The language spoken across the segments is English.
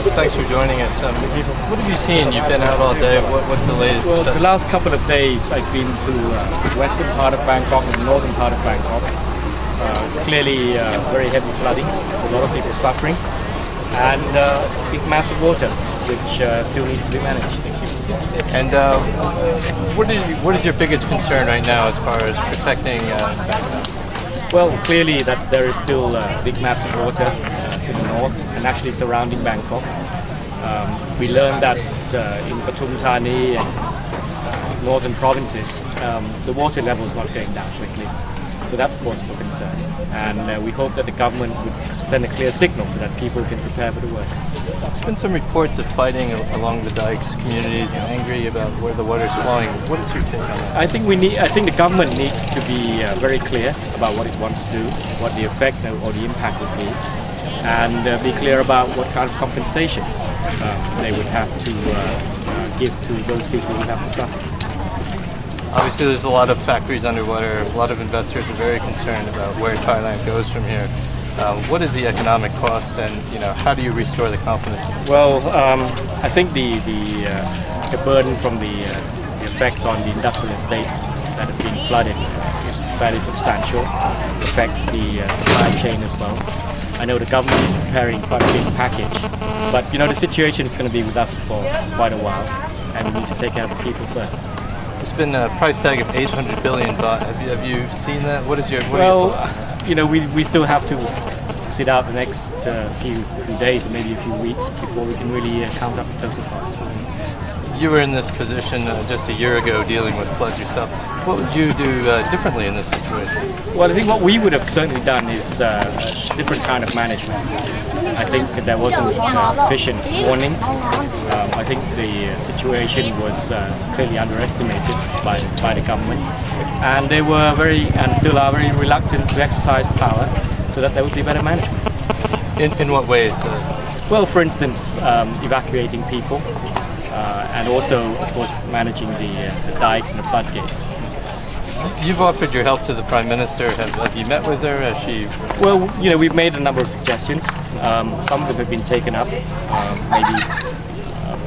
Thanks for joining us. What have you seen? You've been out all day. What's the latest? Well, the last couple of days I've been to the western part of Bangkok and the northern part of Bangkok. Clearly very heavy flooding, a lot of people suffering, and big massive water, which still needs to be managed. And what is your biggest concern right now as far as protecting Bangkok? Well, clearly that there is still big massive water to the north and actually surrounding Bangkok. We learned that in Pathum Thani and northern provinces, the water level is not going down quickly. So that's cause for concern. And we hope that the government would send a clear signal so that people can prepare for the worst. There's been some reports of fighting along the dikes, communities angry about where the water is flowing. What is your take on that? I think the government needs to be very clear about what it wants to do, what the effect or the impact would be, and be clear about what kind of compensation they would have to give to those people who have to suffer. Obviously, there's a lot of factories underwater. A lot of investors are very concerned about where Thailand goes from here. What is the economic cost, and how do you restore the confidence? Well, I think the burden from the effect on the industrial estates that have been flooded is fairly substantial. It affects the supply chain as well. I know the government is preparing quite a big package, but the situation is going to be with us for quite a while, and we need to take care of the people first. There's been a price tag of 800 billion baht. Have you seen that? What is your we still have to sit out the next few days, maybe a few weeks, before we can really count up the total cost. You were in this position just a year ago dealing with floods yourself. What would you do differently in this situation? Well, I think what we would have certainly done is a different kind of management. I think that there wasn't sufficient warning. I think the situation was clearly underestimated by the government, and they were and still are very reluctant to exercise power so that there would be better management. In what ways? Well, for instance, evacuating people, and also, of course, managing the dikes and the floodgates. You've offered your help to the Prime Minister. Have you met with her? Has she? Well, we've made a number of suggestions. Some of them have been taken up, maybe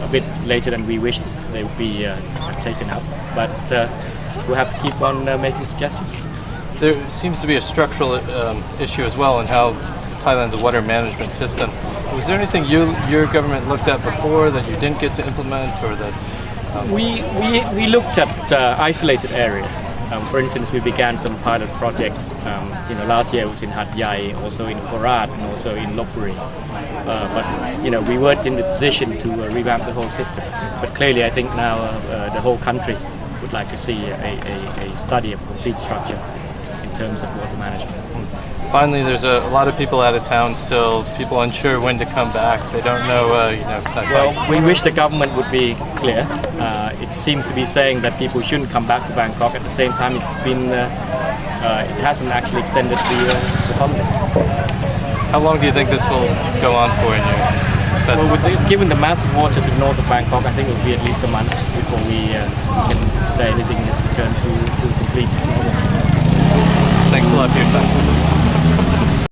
a bit later than we wished they would be taken up. But we'll have to keep on making suggestions. There seems to be a structural issue as well in how Thailand's water management system. Was there anything your government looked at before that you didn't get to implement, or that? We looked at isolated areas. For instance, we began some pilot projects. Last year it was in Hat Yai, also in Korat, and also in Lopburi. But we weren't in the position to revamp the whole system. But clearly, I think now the whole country would like to see a study of complete structure in terms of water management. Finally, there's a lot of people out of town still, people unsure when to come back. They don't know, Well, we wish the government would be clear. It seems to be saying that people shouldn't come back to Bangkok. At the same time, it hasn't actually extended the holidays. How long do you think this will go on for in your festival? Well, given the massive water to the north of Bangkok, I think it will be at least a month before we can say anything has returned to complete normalcy. Thanks a lot for your time.